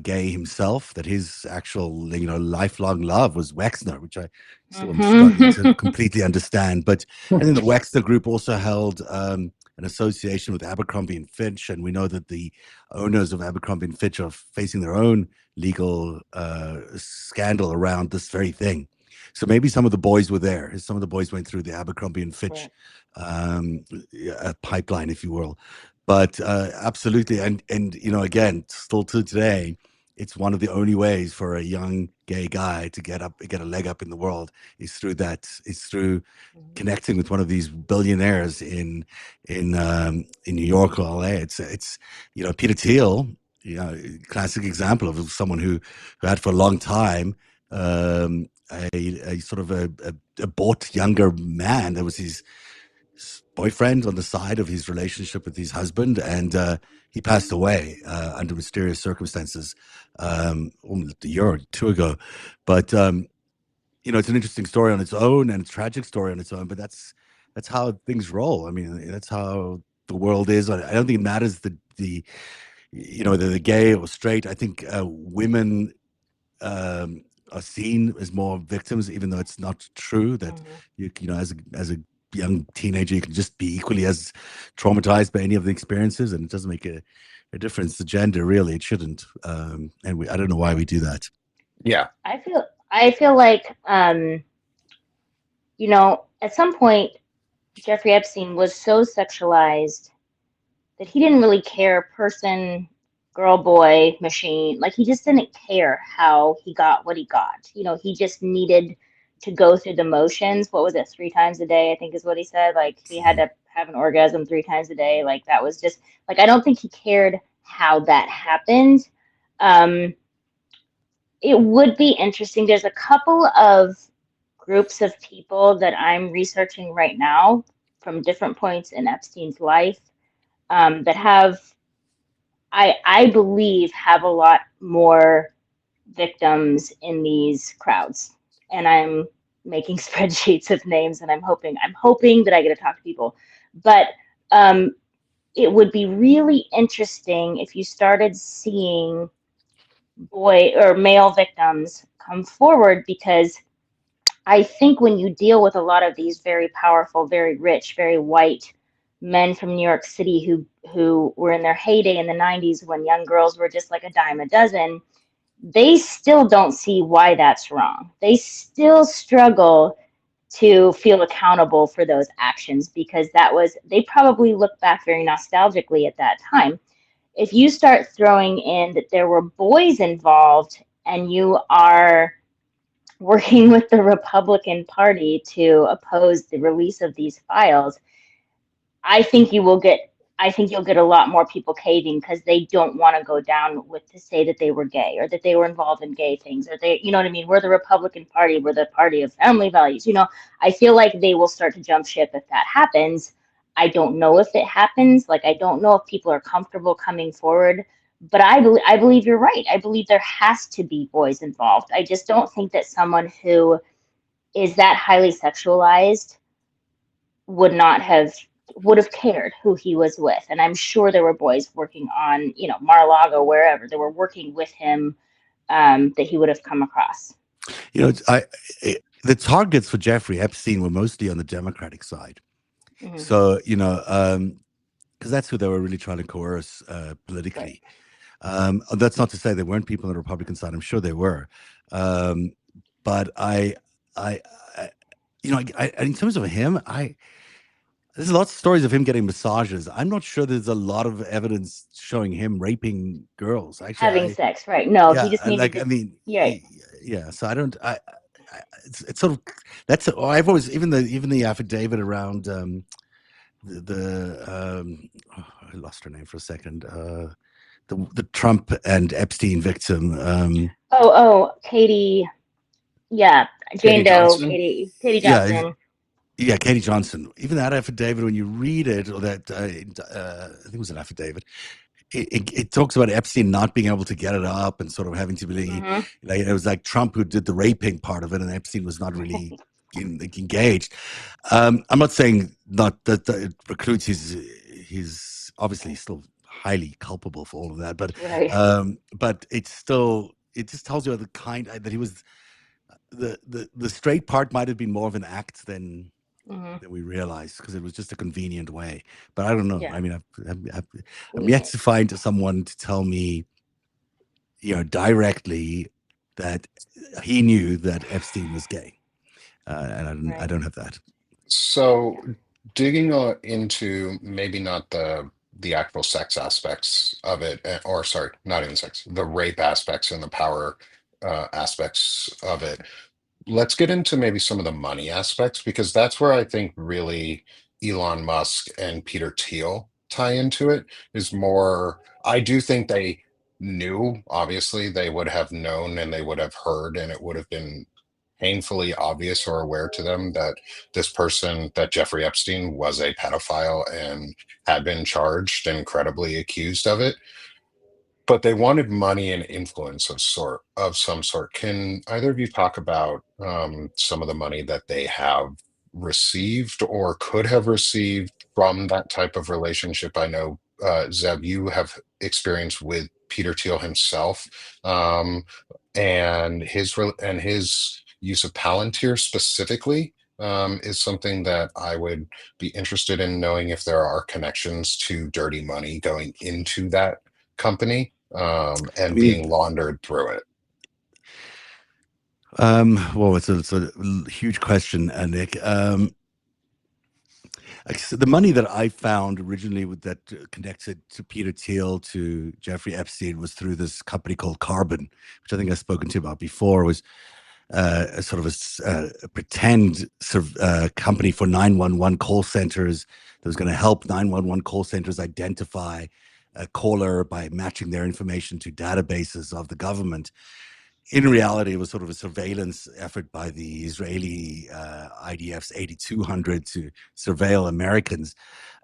gay himself, that his actual, lifelong love was Wexner, which I still am struggling to completely understand. But I think the Wexner group also held an association with Abercrombie and Fitch, and we know that the owners of Abercrombie and Fitch are facing their own legal scandal around this very thing. So maybe some of the boys were there. Some of the boys went through the Abercrombie and Fitch pipeline, if you will. But absolutely, and again, still to today, it's one of the only ways for a young gay guy to get a leg up in the world is through that. Is through connecting with one of these billionaires in New York or LA. It's Peter Thiel, classic example of someone who had for a long time a sort of a bought younger man that was his boyfriend on the side of his relationship with his husband, and he passed away under mysterious circumstances almost a year or two ago. But it's an interesting story on its own and a tragic story on its own. But that's how things roll. I mean, that's how the world is. I don't think it matters whether they're gay or straight. I think women are seen as more victims, even though it's not true that as a young teenager you can just be equally as traumatized by any of the experiences, and it doesn't make a difference to gender. Really, it shouldn't. And I don't know why we do that. Yeah. I feel like at some point Jeffrey Epstein was so sexualized that he didn't really care person, girl, boy, machine. Like he just didn't care how he got what he got. He just needed to go through the motions. What was it? 3 times a day, I think is what he said. Like he had to have an orgasm 3 times a day. Like that was just like, I don't think he cared how that happened. It would be interesting. There's a couple of groups of people that I'm researching right now from different points in Epstein's life that I believe, have a lot more victims in these crowds. And I'm making spreadsheets of names, and I'm hoping that I get to talk to people. But it would be really interesting if you started seeing boy or male victims come forward, because I think when you deal with a lot of these very powerful, very rich, very white men from New York City who were in their heyday in the 90s when young girls were just like a dime a dozen, they still don't see why that's wrong. They still struggle to feel accountable for those actions because they probably look back very nostalgically at that time. If you start throwing in that there were boys involved and you are working with the Republican Party to oppose the release of these files, I think you'll get a lot more people caving because they don't want to go down with to say that they were gay or that they were involved in gay things or they, you know what I mean? We're the Republican Party, we're the party of family values. I feel like they will start to jump ship if that happens. I don't know if it happens. Like I don't know if people are comfortable coming forward, but I believe you're right. I believe there has to be boys involved. I just don't think that someone who is that highly sexualized would not have would have cared who he was with. And I'm sure there were boys working on, Mar-a-Lago, wherever they were working with him, that he would have come across. The targets for Jeffrey Epstein were mostly on the Democratic side. Mm-hmm. So, because that's who they were really trying to coerce politically. Right. That's not to say there weren't people on the Republican side. I'm sure there were. But in terms of him, there's lots of stories of him getting massages. I'm not sure there's a lot of evidence showing him raping girls. Actually, Having sex, right? No, he yeah, just needed to. Yeah. yeah. So I don't. It's sort of that's. I've always even the affidavit around I lost her name for a second. The Trump and Epstein victim. Katie. Yeah, Jane Katie Doe, Johnson. Katie Yeah, Johnson. yeah, Katie Johnson. Even that affidavit, when you read it, or that I think it was an affidavit, it talks about Epstein not being able to get it up and sort of having to be Mm-hmm. like it was like Trump who did the raping part of it, and Epstein was not really engaged. I'm not saying not that it precludes he's obviously still highly culpable for all of that, Right. but it's still it just tells you the kind that he was the straight part might have been more of an act than we realized because it was just a convenient way. But I don't know. Yeah. I mean, I'm yet to find someone to tell me, directly that he knew that Epstein was gay, and I don't have that. So digging into maybe not the actual sex aspects of it, or sorry, not even sex, the rape aspects and the power aspects of it. Let's get into maybe some of the money aspects because that's where I think really Elon Musk and Peter Thiel tie into it. Is more, I do think they knew, obviously, they would have known and they would have heard, and it would have been painfully obvious or aware to them that this person, that Jeffrey Epstein, was a pedophile and had been charged and credibly accused of it, but they wanted money and influence of some sort. Can either of you talk about some of the money that they have received or could have received from that type of relationship? I know, Zeb, you have experience with Peter Thiel himself, um, and his use of Palantir specifically. Is something that I would be interested in knowing if there are connections to dirty money going into that company, I and mean, being laundered through it. well, it's a huge question, Nick. So the money that I found originally that connected to Peter Thiel to Jeffrey Epstein was through this company called Carbon, which I think I've spoken to you about before. Was a sort of a pretend company for 911 call centers that was going to help 911 call centers identify a caller by matching their information to databases of the government. In reality, it was sort of a surveillance effort by the Israeli IDF's 8200 to surveil Americans.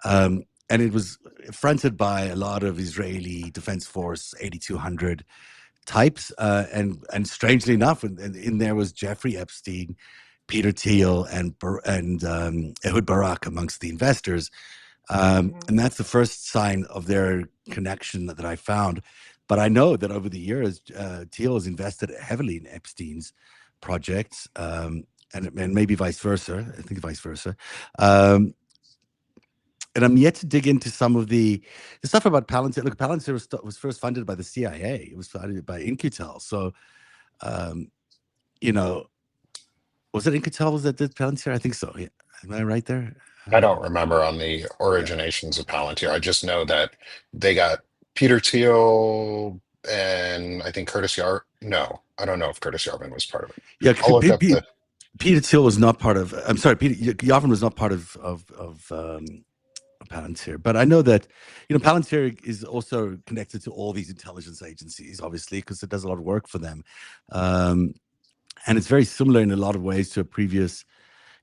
And it was fronted by a lot of Israeli Defense Force 8200 types. And strangely enough, and in there was Jeffrey Epstein, Peter Thiel, and Ehud Barak amongst the investors. And that's the first sign of their connection that I found. But I know that over the years, Thiel has invested heavily in Epstein's projects, and maybe vice versa. I think vice versa. And I'm yet to dig into some of the stuff about Palantir. Look, Palantir was first funded by the CIA. It was funded by In-Q-Tel. So, you know, was it In-Q-Tel that did Palantir? I think so. Yeah. Am I right there? I don't remember on the Yeah. originations of Palantir. I just know that they got Peter Thiel. and I think Curtis Yard. No, I don't know if Curtis Yarvin was part of it. Yeah, I'll look up the. Peter Thiel was not part of. I'm sorry, Peter Yarvin was not part of Palantir, but I know that Palantir is also connected to all these intelligence agencies, obviously, because it does a lot of work for them, um, and it's very similar in a lot of ways to a previous,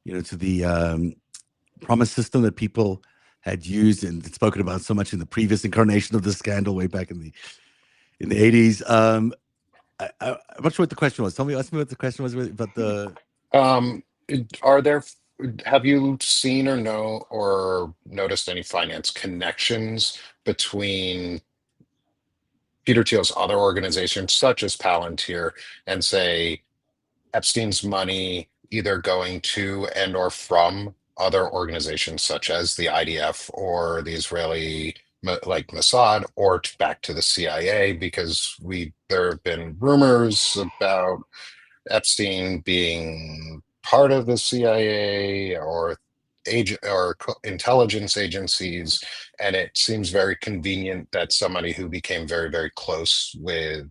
to the promise system that people had used and spoken about so much in the previous incarnation of the scandal way back in the 80s. I'm not sure what the question was. Ask me what the question was about the. Um, are there? Have you seen or know or noticed any finance connections between Peter Thiel's other organizations, such as Palantir, and say Epstein's money either going to and or from other organizations such as the IDF or the Israeli like Mossad or back to the CIA, because there have been rumors about Epstein being part of the CIA or agent or intelligence agencies, and it seems very convenient that somebody who became very, very close with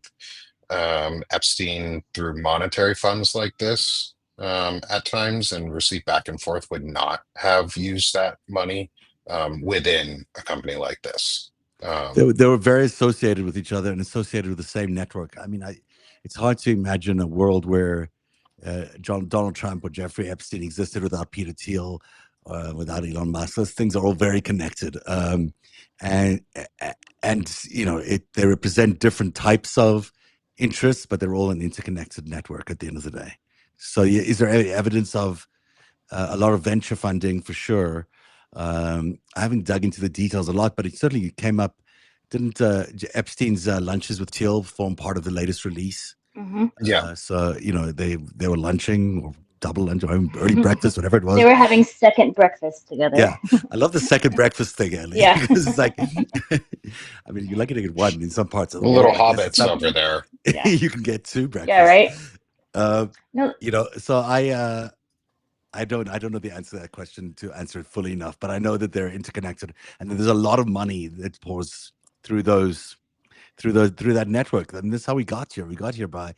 Epstein through monetary funds like this at times and receipt back and forth would not have used that money within a company like this. They were very associated with each other and associated with the same network. I mean, it's hard to imagine a world where Donald Trump or Jeffrey Epstein existed without Peter Thiel, without Elon Musk. Those things are all very connected, and they represent different types of interests, but they're all an interconnected network at the end of the day. So, is there any evidence of a lot of venture funding for sure? I haven't dug into the details a lot, but it certainly came up. Didn't Epstein's lunches with Thiel form part of the latest release? Mm-hmm. Yeah. So they were lunching or double lunch or early breakfast, whatever it was. They were having second breakfast together. Yeah, I love the second breakfast thing, Ellie. Yeah. Because it's like, I mean, you're lucky to get one in some parts of the Little world. hobbits over there. Yeah. You can get two breakfasts. Yeah, right. No. So I don't know the answer to that question to answer it fully enough, but I know that they're interconnected, and there's a lot of money that pours through that network. And that's how we got here. We got here by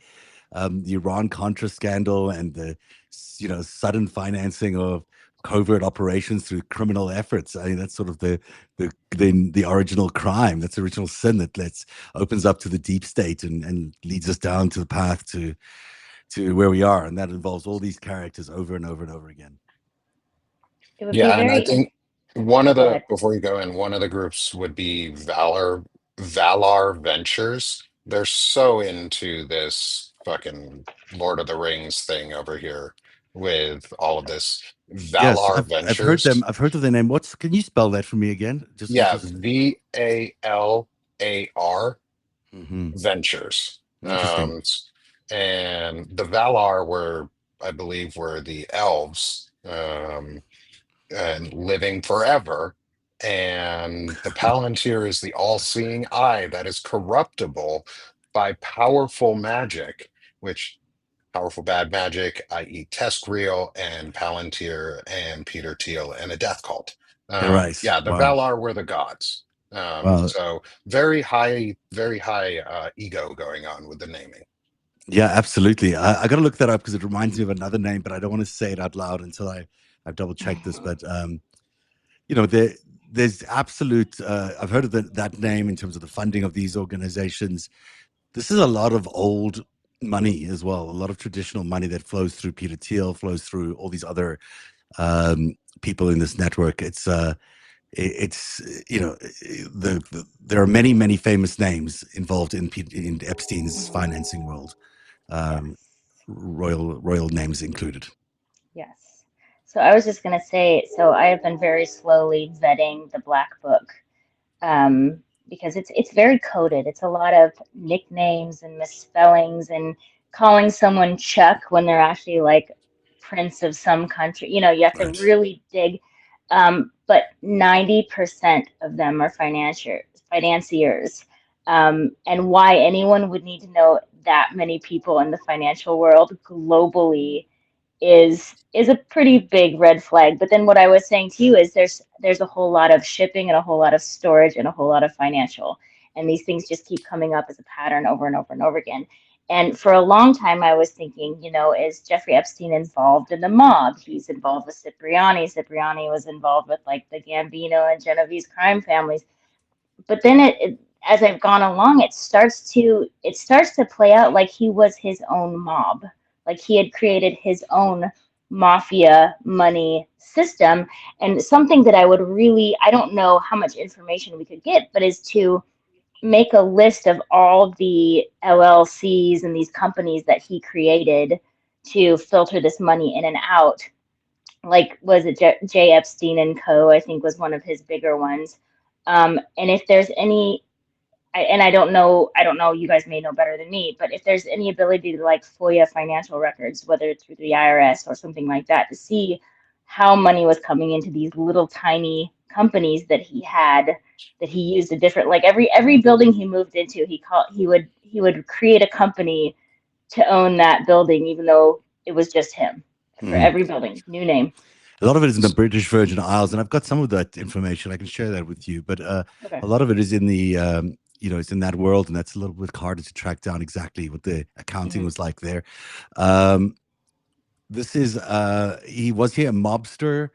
the Iran-Contra scandal and the sudden financing of covert operations through criminal efforts. I mean, that's sort of the original crime. That's the original sin that opens up to the deep state and leads us down to the path to where we are, and that involves all these characters over and over and over again. It would Yeah, be and I very think before you go in, one of the groups would be Valar Ventures. They're so into this fucking Lord of the Rings thing over here with all of this. Yes, Valar I've heard them. Ventures. I've heard of their name. Can you spell that for me again? Yeah, VALAR Mhm. Ventures. Interesting. And the Valar I believe, were the elves. And living forever. And the Palantir is the all-seeing eye that is corruptible by powerful magic, which powerful bad magic, i.e., Teskriel and Palantir and Peter Thiel and a death cult. Right. Yeah, the Wow. Valar were the gods. Wow. So very high ego going on with the naming. Yeah, absolutely. I got to look that up because it reminds me of another name, but I don't want to say it out loud until I've double checked this. But there's absolute. I've heard of that name in terms of the funding of these organizations. This is a lot of old money as well. A lot of traditional money that flows through Peter Thiel, flows through all these other people in this network. It's there are many famous names involved in Epstein's financing world. Yes. Royal names included. Yes. So I was just going to say, so I have been very slowly vetting the Black Book because it's very coded. It's a lot of nicknames and misspellings and calling someone Chuck when they're actually like Prince of some country. You have to Right. really dig. But 90% of them are financiers. And why anyone would need to know that many people in the financial world globally is a pretty big red flag. But then what I was saying to you is there's a whole lot of shipping and a whole lot of storage and a whole lot of financial. and these things just keep coming up as a pattern over and over and over again. And for a long time, I was thinking, is Jeffrey Epstein involved in the mob? He's involved with Cipriani. Cipriani was involved with like the Gambino and Genovese crime families. But then as I've gone along, it starts to play out like he was his own mob, like he had created his own mafia money system. And something that I don't know how much information we could get, but is to make a list of all the LLCs and these companies that he created to filter this money in and out. Like, was it J. Epstein and Co., I think was one of his bigger ones. And if there's any, I don't know, you guys may know better than me, but if there's any ability to like FOIA financial records, whether it's through the IRS or something like that, to see how money was coming into these little tiny companies that he had, that he used a different, like every building he moved into, he would create a company to own that building, even though it was just him for every building, new name. A lot of it is in the British Virgin Isles, and I've got some of that information. I can share that with you. But Okay. a lot of it is in the, it's in that world, and that's a little bit harder to track down exactly what the accounting was like there. This is, was he a mobster?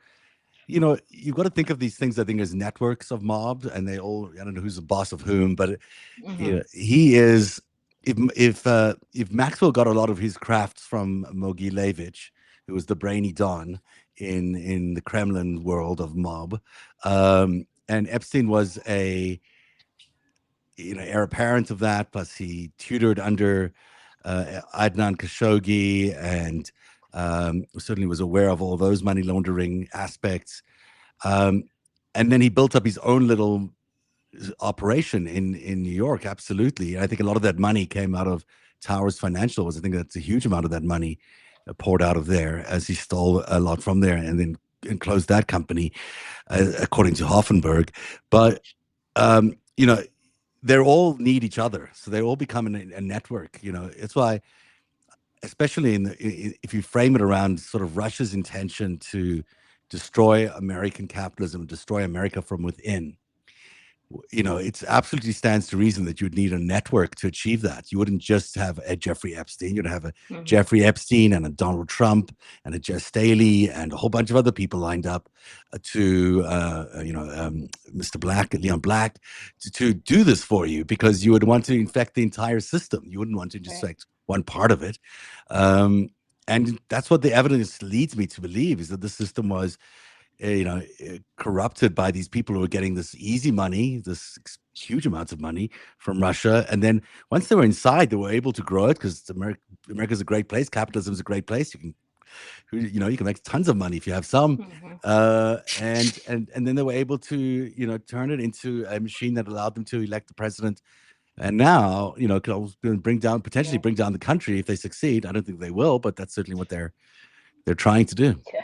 You've got to think of these things, I think, as networks of mobs, and they all, I don't know who's the boss of whom, but he is, if Maxwell got a lot of his crafts from Mogilevich, who was the brainy Don in the Kremlin world of mob, and Epstein was a heir apparent of that, plus he tutored under Adnan Khashoggi, and certainly was aware of all those money laundering aspects. And then he built up his own little operation in New York. Absolutely. And I think a lot of that money came out of Towers Financial. I think that's a huge amount of that money poured out of there, as he stole a lot from there and then closed that company, according to Hoffenberg. But, they all need each other. So they all become a network. It's why, especially if you frame it around sort of Russia's intention to destroy American capitalism, destroy America from within, it absolutely stands to reason that you'd need a network to achieve that. You wouldn't just have a Jeffrey Epstein. You'd have a Jeffrey Epstein and a Donald Trump and a Jess Staley and a whole bunch of other people lined up to, Mr. Black, Leon Black, to do this for you, because you would want to infect the entire system. You wouldn't want to just infect one part of it. And that's what the evidence leads me to believe, is that the system was corrupted by these people who were getting this easy money, this huge amounts of money from Russia. And then once they were inside, they were able to grow it, because America's a great place. Capitalism is a great place. You can make tons of money if you have some. And then they were able to, turn it into a machine that allowed them to elect the president. And now, could potentially bring down the country if they succeed. I don't think they will, but that's certainly what they're trying to do. Yeah.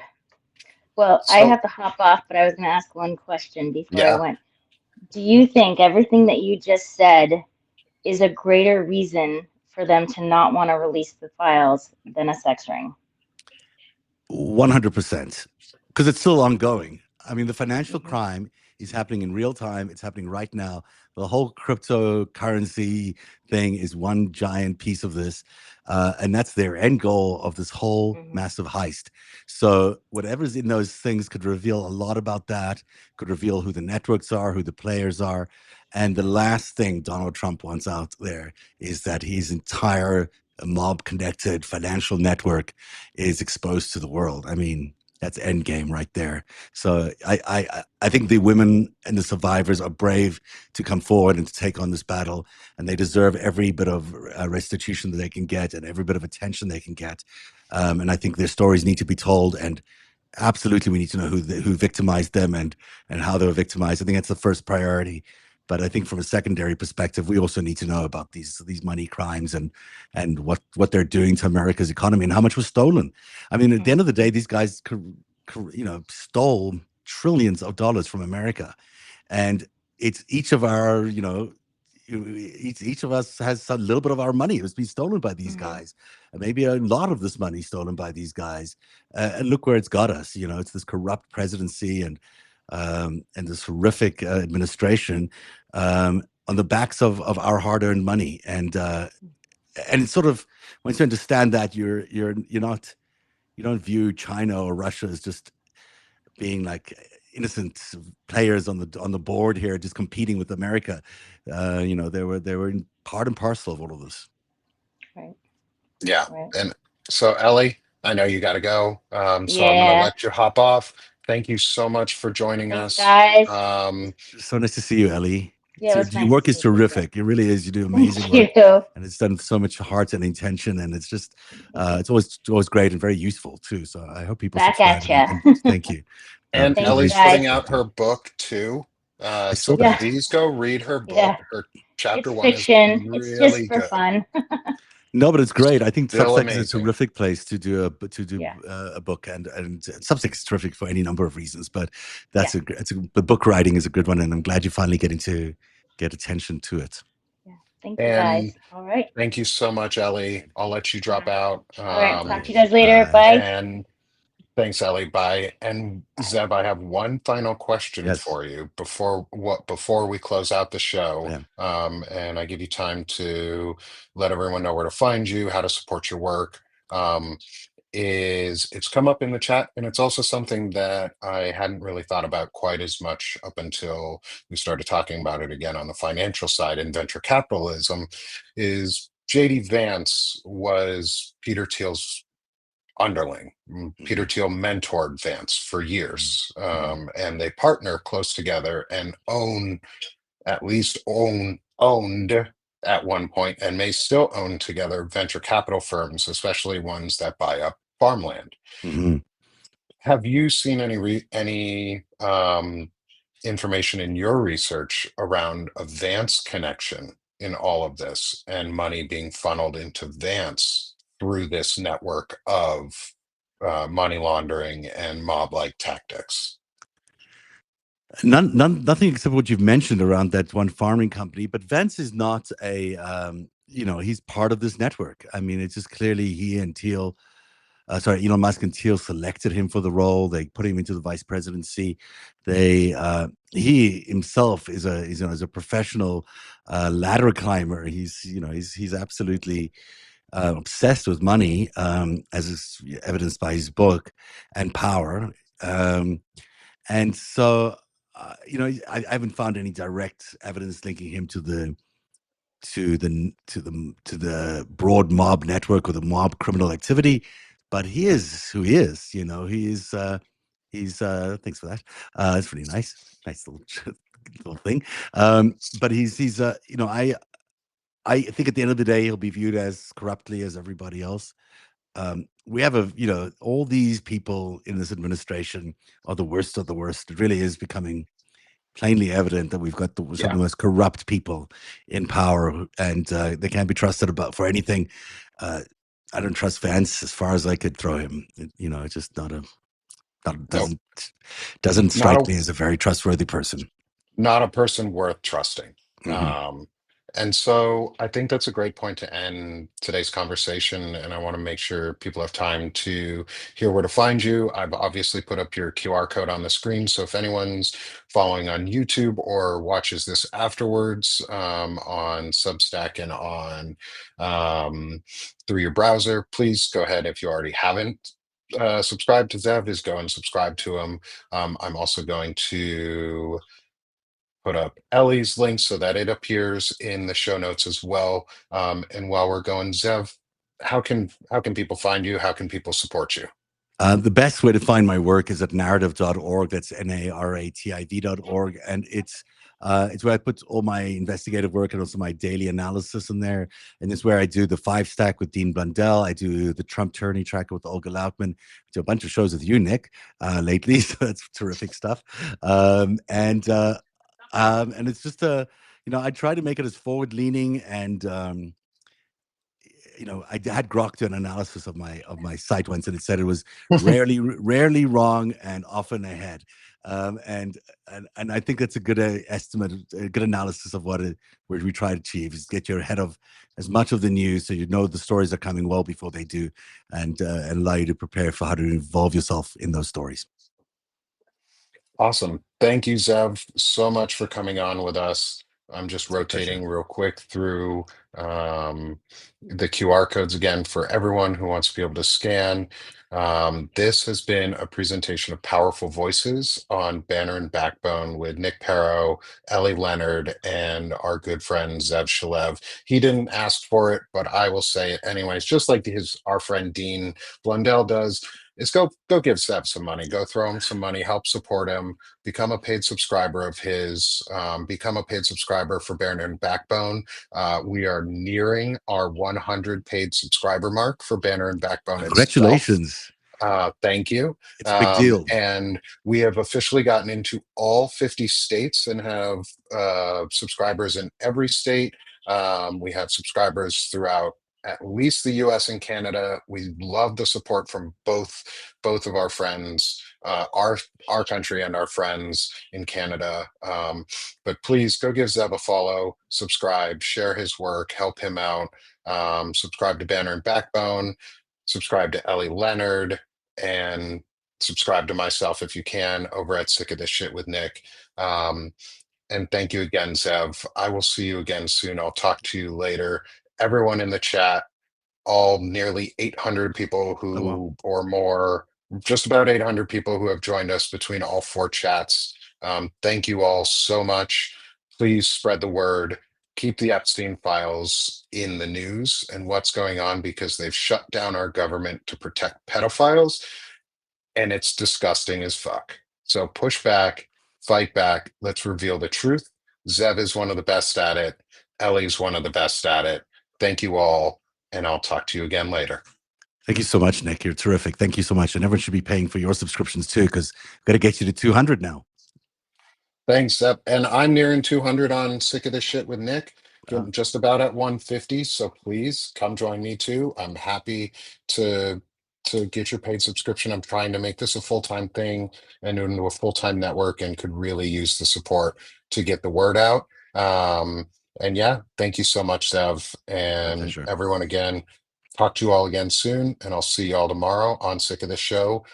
Well, I have to hop off, but I was going to ask one question before I went. Do you think everything that you just said is a greater reason for them to not want to release the files than a sex ring? 100%, because it's still ongoing. I mean, the financial crime is happening in real time. It's happening right now. The whole cryptocurrency thing is one giant piece of this. And that's their end goal of this whole massive heist. So whatever's in those things could reveal a lot about that, could reveal who the networks are, who the players are. And the last thing Donald Trump wants out there is that his entire mob-connected financial network is exposed to the world. I mean, that's end game right there. So I think the women and the survivors are brave to come forward and to take on this battle, and they deserve every bit of restitution that they can get and every bit of attention they can get. And I think their stories need to be told, and absolutely we need to know who victimized them and how they were victimized. I think that's the first priority. But I think from a secondary perspective, we also need to know about these money crimes and what they're doing to America's economy and how much was stolen. I mean, at the end of the day, these guys stole trillions of dollars from America, and it's each of our, each of us has a little bit of our money. It was being stolen by these guys, and maybe a lot of this money stolen by these guys. And look where it's got us. It's this corrupt presidency and this horrific administration. on the backs of our hard-earned money. And it's sort of, once you understand that, you don't view China or Russia as just being like innocent players on the board here, just competing with America. They were part and parcel of all of this. Right. Yeah. Right. And so, Ellie, I know you got to go. So I'm going to Yeah. let you hop off. Thank you so much for joining Thanks, us. guys. So nice to see you, Ellie. Yeah, it was Your nice work to is see you too, Greg. terrific. It really is. You do amazing Thank work, you. and it's done with so much heart and intention, and it's just it's always great and very useful too. So I hope people Back subscribe, at ya. and thank you. And Thank you, Ellie's guys. putting out her book too. I So saw that. please go read her book. Yeah. Her chapter It's 1 is fiction. It's just really for good. fun. No, but it's great. I think Still Substack is a amazing. terrific place to do Yeah. a book, and Substack is terrific for any number of reasons. But the book writing is a good one, and I'm glad you're finally getting to get attention to it. Yeah. Thank you, guys. And All right. thank you so much, Ellie. I'll let you drop out. All right. Talk to you guys later. Bye. Bye. And thanks, Ellie. Bye. And Zeb, I have one final question Yes. for you before we close out the show. Yeah. And I give you time to let everyone know where to find you, how to support your work. It's come up in the chat, and it's also something that I hadn't really thought about quite as much up until we started talking about it again on the financial side in venture capitalism. Is JD Vance was Peter Thiel's underling. Peter Thiel mentored Vance for years, and they partner close together and owned at one point, and may still own together, venture capital firms, especially ones that buy up farmland. Mm-hmm. Have you seen any information in your research around a Vance connection in all of this, and money being funneled into Vance through this network of money laundering and mob-like tactics? Nothing except what you've mentioned around that one farming company. But Vance is not he's part of this network. I mean, it's just clearly he and Elon Musk and Thiel selected him for the role. They put him into the vice presidency. He himself is a professional ladder climber. He's absolutely obsessed with money, as is evidenced by his book, and power. And so, I haven't found any direct evidence linking him to the broad mob network or the mob criminal activity, but he is who he is. He's thanks for that. It's really nice little thing. But I think at the end of the day he'll be viewed as corruptly as everybody else. We have all these people in this administration are the worst of the worst. It really is becoming plainly evident that we've got some of the most corrupt people in power, and they can't be trusted for anything. I don't trust Vance as far as I could throw him. It's just doesn't strike me as a very trustworthy person. Not a person worth trusting. And so I think that's a great point to end today's conversation. And I want to make sure people have time to hear where to find you. I've obviously put up your QR code on the screen. So if anyone's following on YouTube or watches this afterwards, on Substack and on through your browser, please go ahead, if you already haven't subscribed to Zev, is go and subscribe to him. I'm also going to put up Ellie's link so that it appears in the show notes as well. And while we're going, Zev, how can people find you? How can people support you? The best way to find my work is at narrative.org. That's NARATIV.org. And it's where I put all my investigative work and also my daily analysis in there. And it's where I do the 5-stack with Dean Blundell. I do the Trump Tyranny Tracker with Olga Lautman. I do a bunch of shows with you, Nick, lately. So that's terrific stuff. And it's just I try to make it as forward leaning, and I had Grok do an analysis of my site once, and it said it was rarely wrong and often ahead. And I think that's a good estimate, a good analysis of where we try to achieve, is get you ahead of as much of the news, so the stories are coming well before they do, and allow you to prepare for how to involve yourself in those stories. Awesome. Thank you, Zev, so much for coming on with us. I'm just It's my pleasure. rotating real quick through the QR codes again for everyone who wants to be able to scan. This has been a presentation of Powerful Voices on Banner and Backbone with Nick Perro, Ellie Leonard, and our good friend Zev Shalev. He didn't ask for it, but I will say it anyways, just like our friend Dean Blundell does. Is go give Zev some money, go throw him some money, help support him, become a paid subscriber of his, become a paid subscriber for Banner and Backbone. We are nearing our 100 paid subscriber mark for Banner and Backbone itself. Congratulations. Thank you. It's a big deal. And we have officially gotten into all 50 states and have subscribers in every state. We have subscribers throughout at least the US and Canada. We love the support from both of our friends, our country and our friends in Canada. But please go give Zeb a follow, subscribe, share his work, help him out. Subscribe to Banner and Backbone, subscribe to Ellie Leonard, and subscribe to myself if you can over at Sick of This Shit with Nick. And thank you again, Zev. I will see you again soon. I'll talk to you later. Everyone in the chat, all nearly 800 people Oh, wow. or more, just about 800 people who have joined us between all four chats. Thank you all so much. Please spread the word. Keep the Epstein files in the news and what's going on, because they've shut down our government to protect pedophiles, and it's disgusting as fuck. So push back, fight back. Let's reveal the truth. Zev is one of the best at it. Ellie's one of the best at it. Thank you all, and I'll talk to you again later. Thank you so much, Nick. You're terrific. Thank you so much. And everyone should be paying for your subscriptions too, because got to get you to 200 now. Thanks, Zev. And I'm nearing 200 on Sick of This Shit with Nick. Getting just about at 150. So please come join me too. I'm happy to get your paid subscription. I'm trying to make this a full-time thing and into a full-time network, and could really use the support to get the word out. And yeah, thank you so much, Zev, and pleasure. everyone again. Talk to you all again soon, and I'll see you all tomorrow on Sick of the Show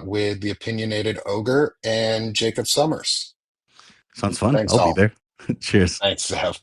with the opinionated ogre and Jacob Summers. Sounds fun. Thanks I'll be all. there. Cheers. Thanks, Zev.